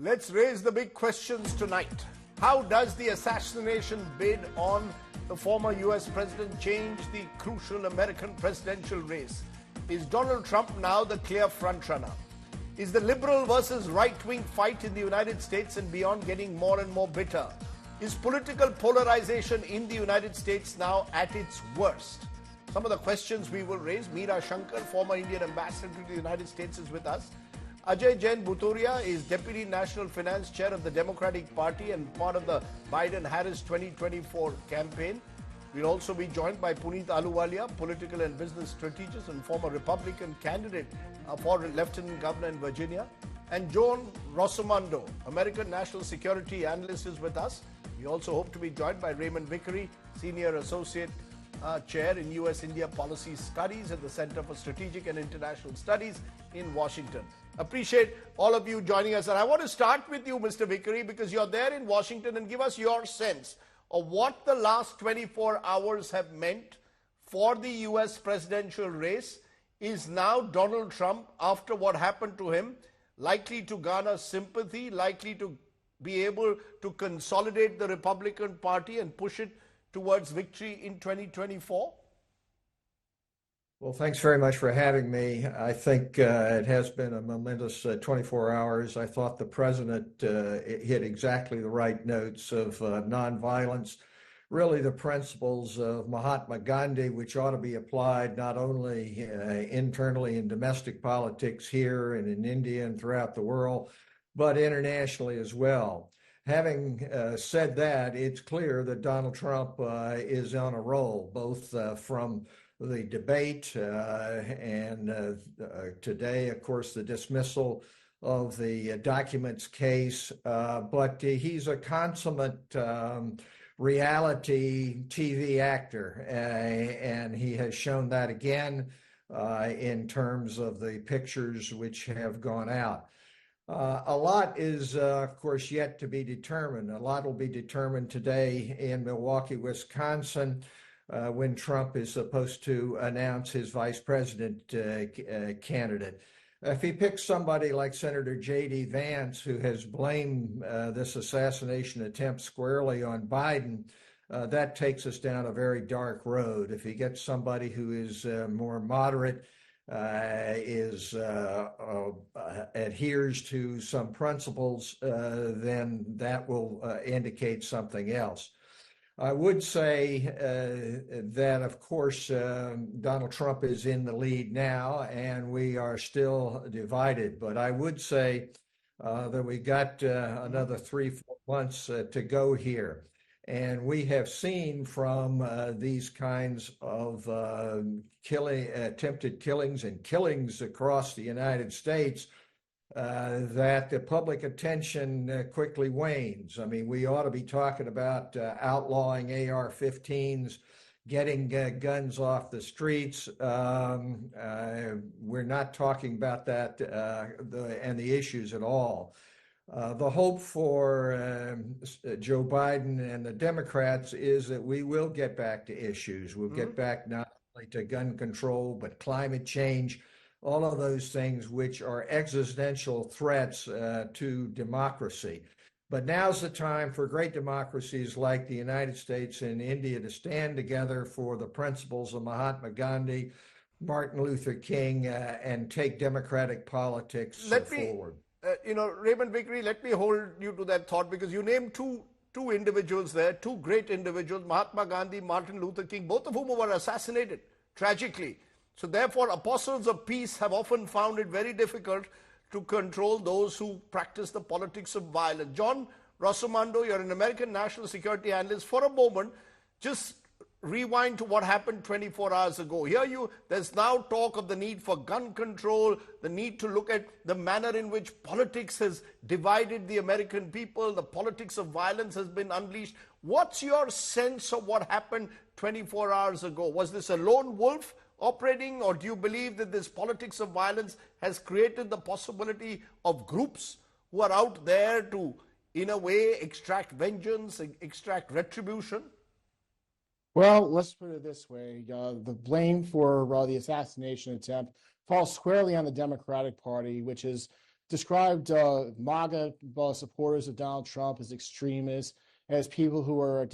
Let's raise the big questions tonight. How does the assassination bid on the former US president change the crucial American presidential race? Is Donald Trump now the clear frontrunner? Is the liberal versus right-wing fight in the United States and beyond getting more and more bitter? Is political polarization in the United States now at its worst? Some of the questions we will raise. Meera Shankar, former Indian ambassador to the United States, is with us. Ajay Jain Bhutoria is Deputy National Finance Chair of the Democratic Party and part of the Biden-Harris 2024 campaign. We'll also be joined by Puneet Ahluwalia, political and business strategist and former Republican candidate for Lieutenant Governor in Virginia. And John Rossomando, American national security analyst, is with us. We also hope to be joined by Raymond Vickery, Senior Associate Chair in U.S.-India Policy Studies at the Center for Strategic and International Studies in Washington. Appreciate all of you joining us. And I want to start with you, Mr. Vickery, because you're there in Washington, and give us your sense of what the last 24 hours have meant for the U.S. presidential race. Is now Donald Trump, after what happened to him, likely to garner sympathy, likely to be able to consolidate the Republican Party and push it towards victory in 2024? Well, thanks very much for having me. I think it has been a momentous 24 hours. I thought the president hit exactly the right notes of nonviolence, really the principles of Mahatma Gandhi, which ought to be applied not only internally in domestic politics here and in India and throughout the world, but internationally as well. Having said that, it's clear that Donald Trump is on a roll, both from the debate and today, of course, the dismissal of the documents case. But he's a consummate reality TV actor, and he has shown that again in terms of the pictures which have gone out. A lot is, of course, yet to be determined. A lot will be determined today in Milwaukee, Wisconsin, when Trump is supposed to announce his vice president candidate. If he picks somebody like Senator J.D. Vance, who has blamed this assassination attempt squarely on Biden, that takes us down a very dark road. If he gets somebody who is more moderate, adheres to some principles, then that will indicate something else. I would say that, of course, Donald Trump is in the lead now, and we are still divided. But I would say that we got another 3-4 months to go here. And we have seen from these kinds of attempted killings and killings across the United States that the public attention quickly wanes. I mean, we ought to be talking about outlawing AR-15s, getting guns off the streets. We're not talking about that and the issues at all. The hope for Joe Biden and the Democrats is that we will get back to issues. We'll get back not only to gun control, but climate change, all of those things which are existential threats to democracy. But now's the time for great democracies like the United States and India to stand together for the principles of Mahatma Gandhi, Martin Luther King, and take democratic politics forward. Raymond Vickery, let me hold you to that thought, because you named two individuals there, two great individuals, Mahatma Gandhi, Martin Luther King, both of whom were assassinated tragically. So therefore, apostles of peace have often found it very difficult to control those who practice the politics of violence. John Rossomando, you're an American national security analyst. For a moment, just rewind to what happened 24 hours ago. There's now talk of the need for gun control, the need to look at the manner in which politics has divided the American people, the politics of violence has been unleashed. What's your sense of what happened 24 hours ago? Was this a lone wolf operating, or do you believe that this politics of violence has created the possibility of groups who are out there to, in a way, extract vengeance, extract retribution? Well, let's put it this way. The blame for the assassination attempt falls squarely on the Democratic Party, which has described MAGA supporters of Donald Trump as extremists, as people who are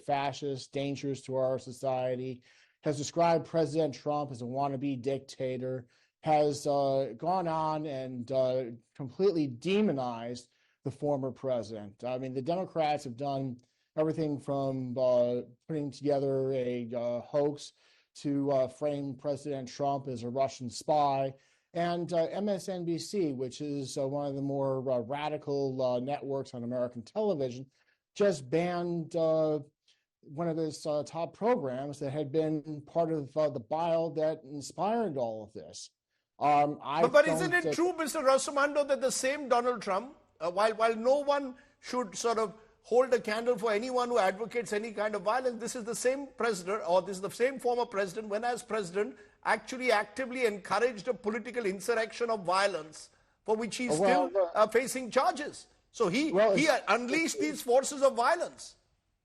fascists, dangerous to our society, has described President Trump as a wannabe dictator, has gone on and completely demonized the former president. I mean, the Democrats have done everything from putting together a hoax to frame President Trump as a Russian spy. And MSNBC, which is one of the more radical networks on American television, just banned one of his top programs that had been part of the bile that inspired all of this. But isn't it true, Mr. Rossomando, that the same Donald Trump, while no one should sort of hold a candle for anyone who advocates any kind of violence, this is the same president, or this is the same former president, when as president, actually actively encouraged a political insurrection of violence for which he's still facing charges. So he unleashed these forces of violence.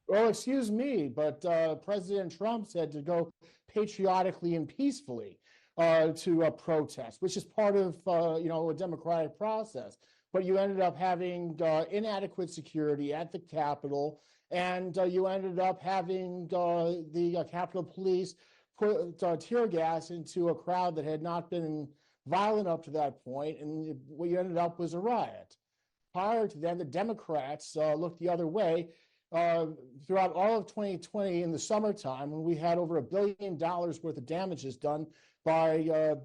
Well, excuse me, but President Trump said to go patriotically and peacefully to protest, which is part of a democratic process. But you ended up having inadequate security at the Capitol, and you ended up having the Capitol Police put tear gas into a crowd that had not been violent up to that point, and what you ended up was a riot. Prior to then, the Democrats looked the other way throughout all of 2020 in the summertime, when we had over $1 billion worth of damages done by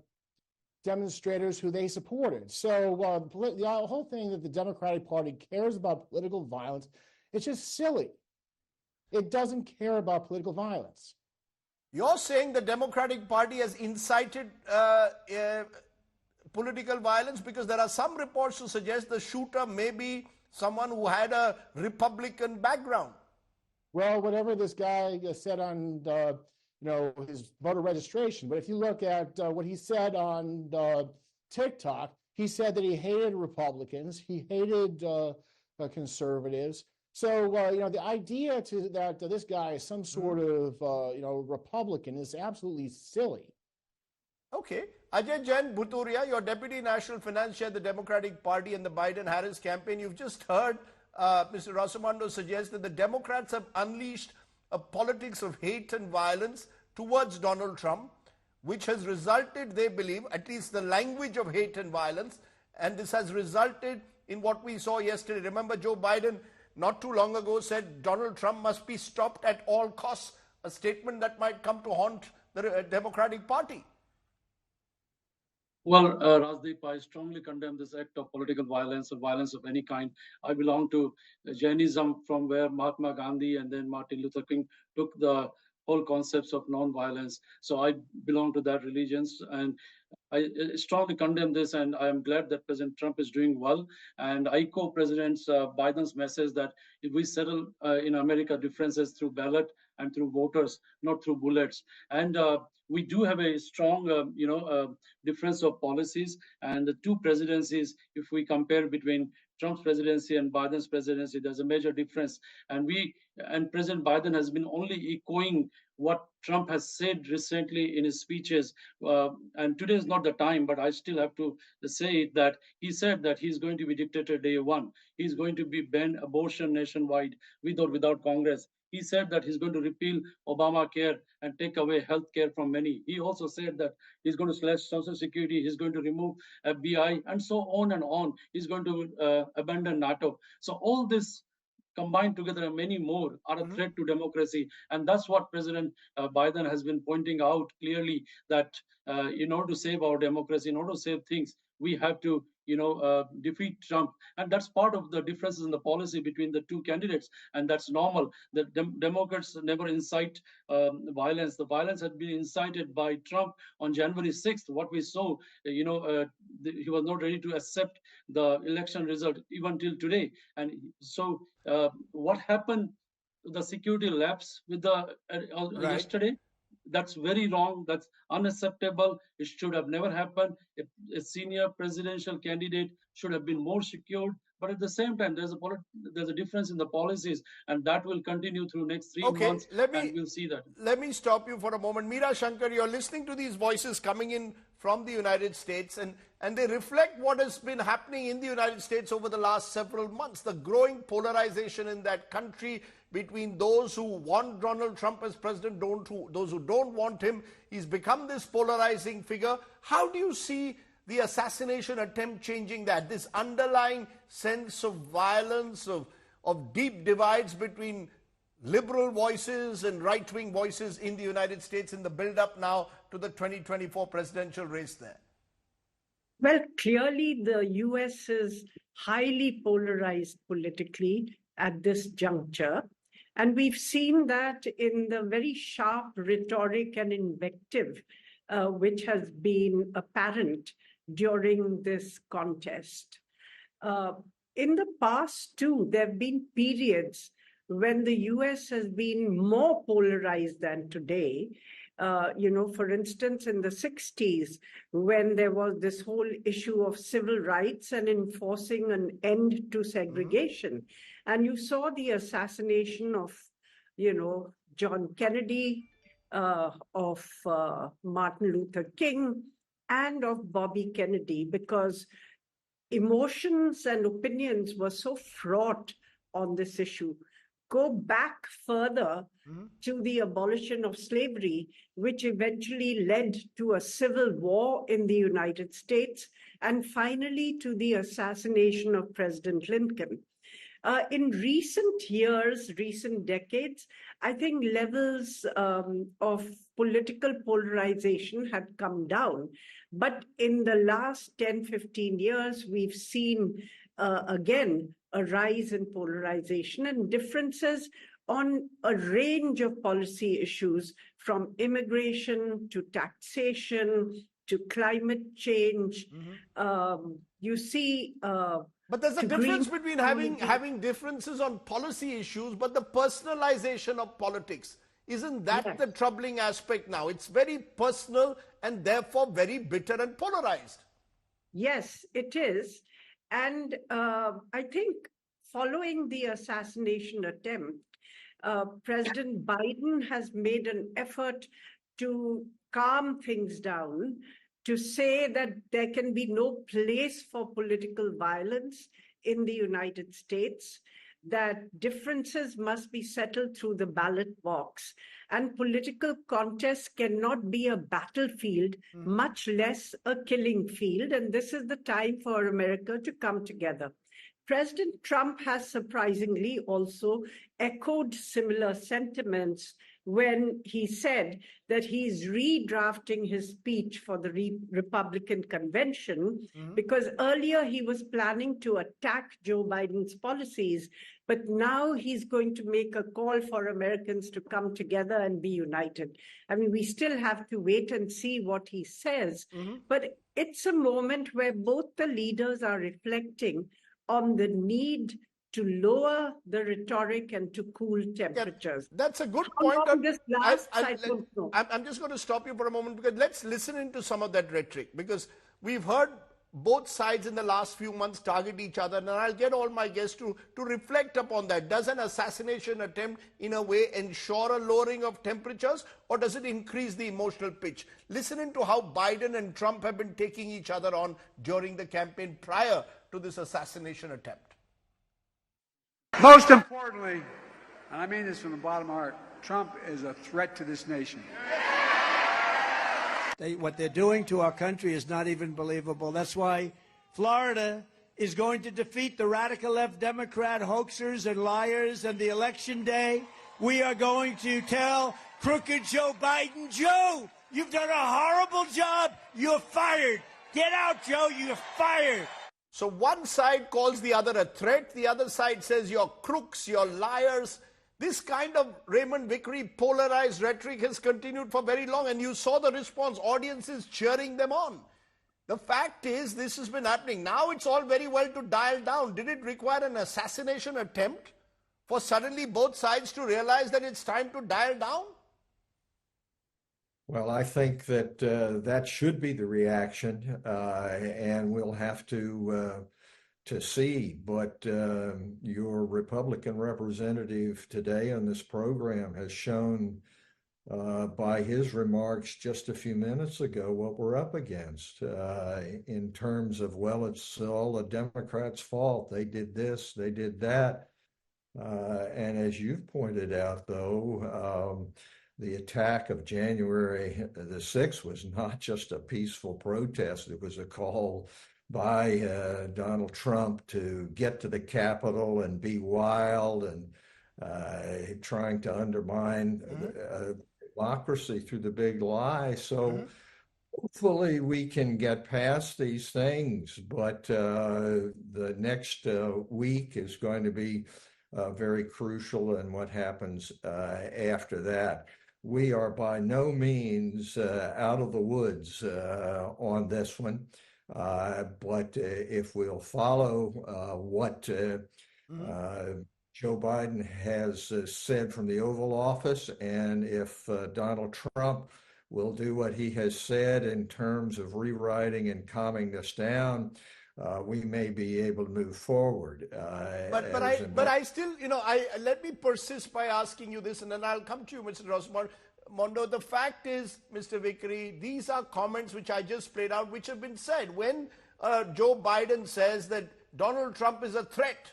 demonstrators who they supported. So the whole thing that the Democratic Party cares about political violence, it's just silly. It doesn't care about political violence. You're saying the Democratic Party has incited political violence, because there are some reports to suggest the shooter may be someone who had a Republican background. Well, whatever this guy said on his voter registration, but if you look at what he said on TikTok, he said that he hated Republicans, he hated conservatives. So, the idea that this guy is some sort of, Republican is absolutely silly. Okay. Ajay Jain Bhuturia, your Deputy National Finance Chair, the Democratic Party and the Biden-Harris campaign. You've just heard Mr. Rossomando suggest that the Democrats have unleashed a politics of hate and violence towards Donald Trump, which has resulted, they believe, at least the language of hate and violence, and this has resulted in what we saw yesterday. Remember, Joe Biden not too long ago said Donald Trump must be stopped at all costs, a statement that might come to haunt the Democratic Party. Well, Rajdeep, I strongly condemn this act of political violence or violence of any kind. I belong to Jainism, from where Mahatma Gandhi and then Martin Luther King took the whole concepts of non-violence. So I belong to that religions, and I strongly condemn this, and I am glad that President Trump is doing well. And I echo President Biden's message that if we settle in America differences through ballot and through voters, not through bullets. And we do have a strong, difference of policies. And the two presidencies, if we compare between Trump's presidency and Biden's presidency, there's a major difference. And President Biden has been only echoing what Trump has said recently in his speeches. And today is not the time, but I still have to say that he said that he's going to be dictator day one. He's going to be ban abortion nationwide with or without Congress. He said that he's going to repeal Obamacare and take away health care from many. He also said that he's going to slash Social Security, he's going to remove FBI, and so on and on. He's going to abandon NATO. So all this combined together and many more are a threat to democracy. And that's what President Biden has been pointing out clearly, that in order to save our democracy, in order to save things, we have to defeat Trump. And that's part of the differences in the policy between the two candidates. And that's normal. The Democrats never incite violence. The violence had been incited by Trump on January 6th. What we saw, he was not ready to accept the election result even till today. And so what happened, the security lapse with the yesterday, that's very wrong. That's unacceptable. It should have never happened. A senior presidential candidate should have been more secured. But at the same time, there's a difference in the policies, and that will continue through next 3 months, and we'll see that. Let me stop you for a moment. Meera Shankar, you're listening to these voices coming in from the United States, and they reflect what has been happening in the United States over the last several months. The growing polarization in that country between those who want Donald Trump as president, those who don't want him. He's become this polarizing figure. How do you see the assassination attempt changing that? This underlying sense of violence, of deep divides between liberal voices and right-wing voices in the United States in the build-up now to the 2024 presidential race there? Well, clearly the US is highly polarized politically at this juncture. And we've seen that in the very sharp rhetoric and invective which has been apparent during this contest. In the past, too, there have been periods when the US has been more polarized than today. For instance, in the 60s, when there was this whole issue of civil rights and enforcing an end to segregation. And you saw the assassination of, John Kennedy, of Martin Luther King, and of Bobby Kennedy, because emotions and opinions were so fraught on this issue. Go back further to the abolition of slavery, which eventually led to a civil war in the United States, and finally to the assassination of President Lincoln. In recent years, recent decades, I think levels of political polarization had come down. But in the last 10, 15 years, we've seen, again, a rise in polarization and differences on a range of policy issues, from immigration to taxation to climate change. You see... But there's a difference between having differences on policy issues, but the personalization of politics. Isn't that the troubling aspect now? It's very personal and therefore very bitter and polarized. Yes, it is. And I think following the assassination attempt, President Biden has made an effort to calm things down, to say that there can be no place for political violence in the United States, that differences must be settled through the ballot box, and political contests cannot be a battlefield, much less a killing field. And this is the time for America to come together. President Trump has surprisingly also echoed similar sentiments when he said that he's redrafting his speech for the Republican convention, because earlier he was planning to attack Joe Biden's policies, but now he's going to make a call for Americans to come together and be united. I mean, we still have to wait and see what he says, but it's a moment where both the leaders are reflecting on the need to lower the rhetoric and to cool temperatures. Yeah, that's a good How point. long this lasts, I don't know. I'm just going to stop you for a moment, because let's listen into some of that rhetoric, because we've heard both sides in the last few months target each other, and I'll get all my guests to reflect upon that. Does an assassination attempt in a way ensure a lowering of temperatures, or does it increase the emotional pitch? Listen into how Biden and Trump have been taking each other on during the campaign prior to this assassination attempt. Most importantly, and I mean this from the bottom of my heart, Trump is a threat to this nation. What they're doing to our country is not even believable. That's why Florida is going to defeat the radical left Democrat hoaxers and liars, and the election day, we are going to tell crooked Joe Biden, Joe, you've done a horrible job. You're fired. Get out, Joe. You're fired. So one side calls the other a threat. The other side says you're crooks, you're liars. This kind of Raymond Vickery polarized rhetoric has continued for very long, and you saw the response, audiences cheering them on. The fact is, this has been happening. Now it's all very well to dial down. Did it require an assassination attempt for suddenly both sides to realize that it's time to dial down? Well, I think that that should be the reaction, and we'll have to to see. But your Republican representative today on this program has shown by his remarks just a few minutes ago what we're up against in terms of, well, it's all the Democrats' fault. They did this, they did that. And as you've pointed out, though, the attack of January the 6th was not just a peaceful protest. It was a call by Donald Trump to get to the Capitol and be wild and trying to undermine democracy through the big lie. So hopefully we can get past these things, but the next week is going to be very crucial in what happens after that. We are by no means out of the woods on this one, but if we'll follow what Joe Biden has said from the Oval Office, and if Donald Trump will do what he has said in terms of rewriting and calming this down, we may be able to move forward. But I still, let me persist by asking you this, and then I'll come to you, Mr. Rosmondo. The fact is, Mr. Vickery, these are comments which I just played out, which have been said. When Joe Biden says that Donald Trump is a threat,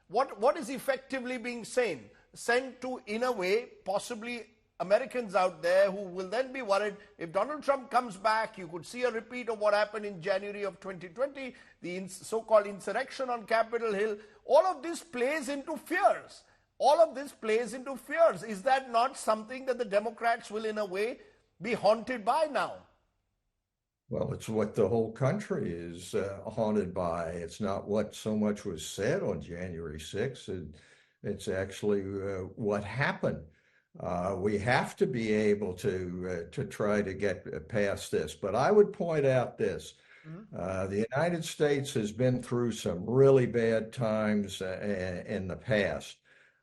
what is effectively being sent to, in a way, possibly Americans out there who will then be worried if Donald Trump comes back, you could see a repeat of what happened in January of 2020, the so-called insurrection on Capitol Hill. All of this plays into fears. All of this plays into fears. Is that not something that the Democrats will, in a way, be haunted by now? Well, it's what the whole country is haunted by. It's not what so much was said on January 6th. It's actually what happened. We have to be able to try to get past this. But I would point out this. The United States has been through some really bad times in the past.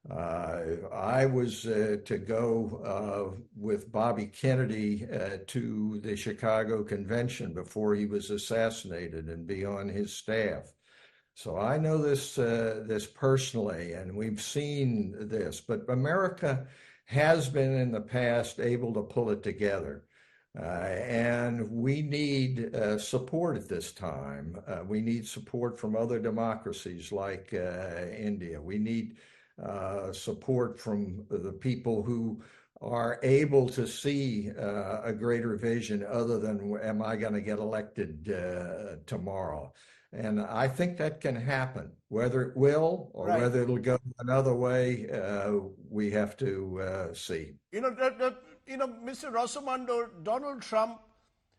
I was to go with Bobby Kennedy to the Chicago Convention before he was assassinated and be on his staff. So I know this personally, and we've seen this. But America has been in the past able to pull it together. And we need support at this time. We need support from other democracies like India. We need support from the people who are able to see a greater vision other than, am I going to get elected tomorrow? And I think that can happen. Whether it will or whether it'll go another way, we have to see. Mr. Rosmondo, Donald Trump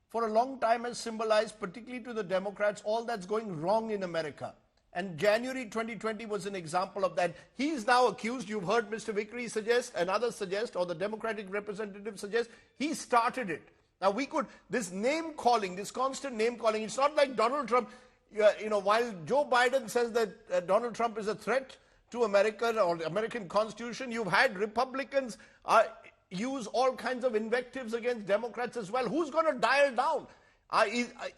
for a long time has symbolized, particularly to the Democrats, all that's going wrong in America. And January 2020 was an example of that. He is now accused, you've heard Mr. Vickery suggest, and others suggest, or the Democratic representative suggest, he started it. Now this name calling, this constant name calling, it's not like Donald Trump, while Joe Biden says that Donald Trump is a threat to America or the American Constitution, you've had Republicans use all kinds of invectives against Democrats as well. Who's going to dial down?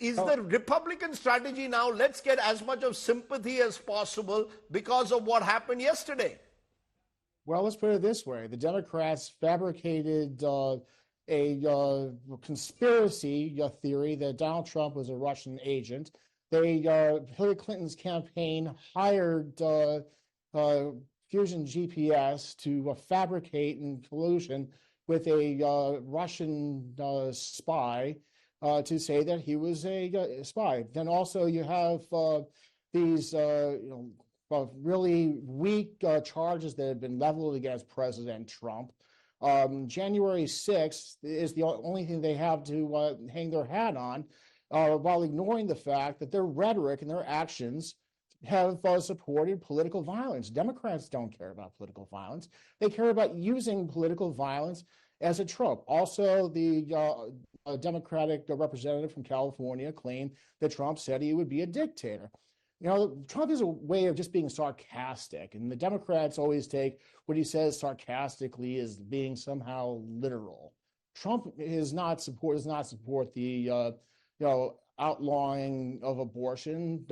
Is the Republican strategy now, let's get as much of sympathy as possible because of what happened yesterday? Well, let's put it this way. The Democrats fabricated a conspiracy theory that Donald Trump was a Russian agent. Hillary Clinton's campaign hired Fusion GPS to fabricate in collusion with a Russian spy to say that he was a spy. Then also you have these really weak charges that have been leveled against President Trump. January 6th is the only thing they have to hang their hat on, while ignoring the fact that their rhetoric and their actions have supported political violence. Democrats don't care about political violence. They care about using political violence as a trope. Also, the Democratic representative from California claimed that Trump said he would be a dictator. Trump is a way of just being sarcastic, and the Democrats always take what he says sarcastically as being somehow literal. Trump does not support the outlawing of abortion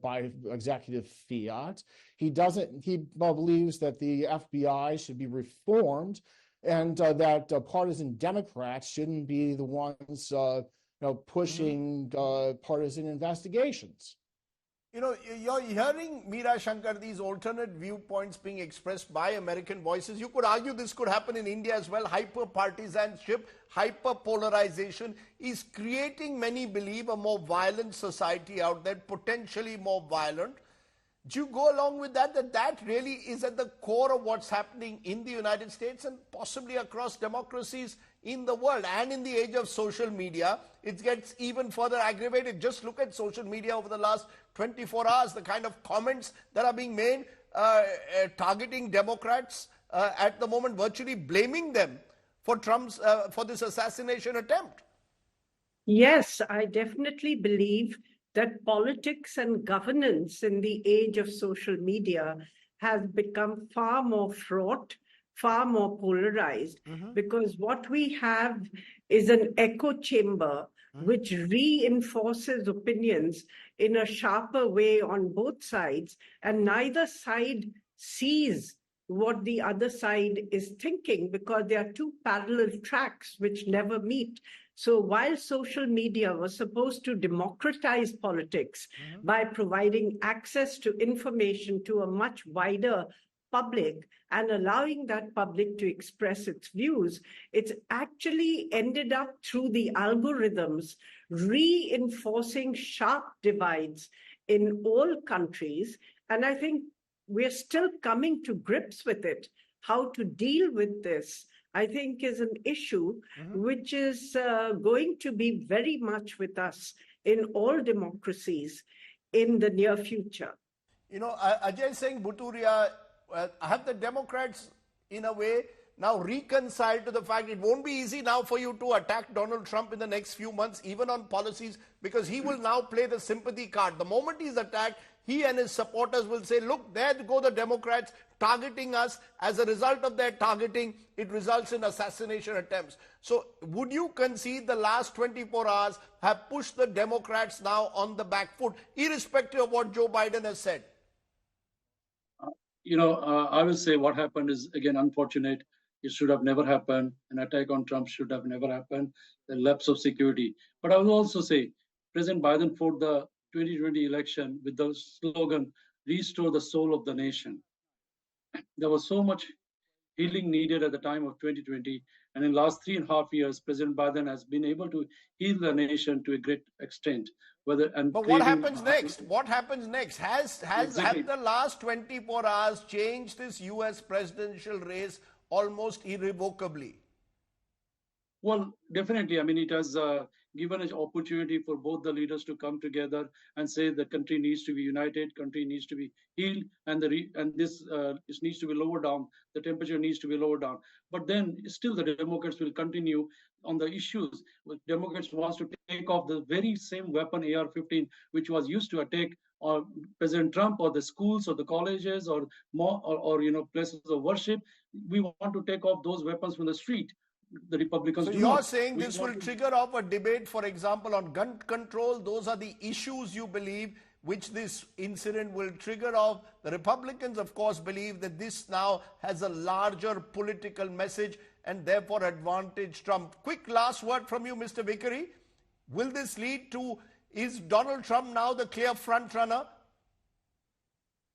by executive fiat. He believes that the FBI should be reformed, and that partisan Democrats shouldn't be the ones pushing partisan investigations. You know, you're hearing, Meera Shankar, these alternate viewpoints being expressed by American voices. You could argue this could happen in India as well. Hyper-partisanship, hyper-polarization is creating, many believe, a more violent society out there, potentially more violent. Do you go along with that, that really is at the core of what's happening in the United States and possibly across democracies in the world? And in the age of social media, it gets even further aggravated. Just look at social media over the last 24 hours, the kind of comments that are being made targeting Democrats at the moment, virtually blaming them for for this assassination attempt. Yes, I definitely believe that politics and governance in the age of social media has become far more fraught, far more polarized, because what we have is an echo chamber which reinforces opinions in a sharper way on both sides, and neither side sees what the other side is thinking, because there are two parallel tracks which never meet. So while social media was supposed to democratize politics by providing access to information to a much wider public and allowing that public to express its views, it's actually ended up through the algorithms reinforcing sharp divides in all countries. And I think we're still coming to grips with it. How to deal with this, I think, is an issue which is going to be very much with us in all democracies in the near future. You know, Ajay Singh Bhuturia, have the Democrats, in a way, now reconciled to the fact it won't be easy now for you to attack Donald Trump in the next few months, even on policies, because he will now play the sympathy card. The moment he's attacked, he and his supporters will say, look, there go the Democrats targeting us. As a result of their targeting, it results in assassination attempts. So would you concede the last 24 hours have pushed the Democrats now on the back foot, irrespective of what Joe Biden has said? I will say what happened is, again, unfortunate. It should have never happened. An attack on Trump should have never happened. The lapse of security. But I will also say, President Biden fought the 2020 election with the slogan, restore the soul of the nation. There was so much healing needed at the time of 2020. And in the last 3.5 years, President Biden has been able to heal the nation to a great extent. But what happens next? What happens next? Exactly. Have the last 24 hours changed this US presidential race almost irrevocably? Well, definitely. I mean, it has given an opportunity for both the leaders to come together and say the country needs to be united, country needs to be healed, and this needs to be lowered down. The temperature needs to be lowered down. But then still the Democrats will continue on the issues. Democrats wants to take off the very same weapon, AR-15, which was used to attack President Trump or the schools or the colleges or places of worship. We want to take off those weapons from the street. The Republicans. So you're saying this will trigger off a debate, for example, on gun control. Those are the issues you believe which this incident will trigger off. The Republicans, of course, believe that this now has a larger political message and therefore advantage Trump. Quick last word from you, Mr. Vickery. Will this lead to, is Donald Trump now the clear front runner?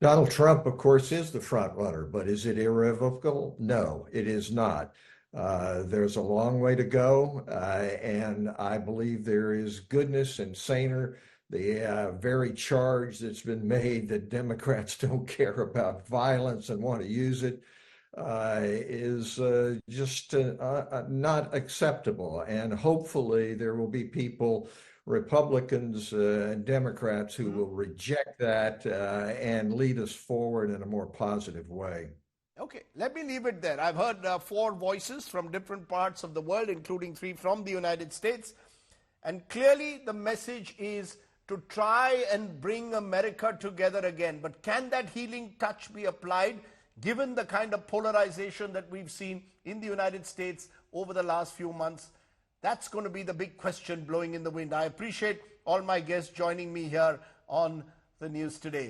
Donald Trump, of course, is the front runner, but is it irrevocable? No, it is not. There's a long way to go, and I believe there is goodness and saner. The very charge that's been made that Democrats don't care about violence and want to use it is just not acceptable. And hopefully there will be people, Republicans and Democrats, who will reject that and lead us forward in a more positive way. Okay, let me leave it there. I've heard 4 voices from different parts of the world, including 3 from the United States. And clearly the message is to try and bring America together again. But can that healing touch be applied, given the kind of polarization that we've seen in the United States over the last few months? That's going to be the big question blowing in the wind. I appreciate all my guests joining me here on the news today.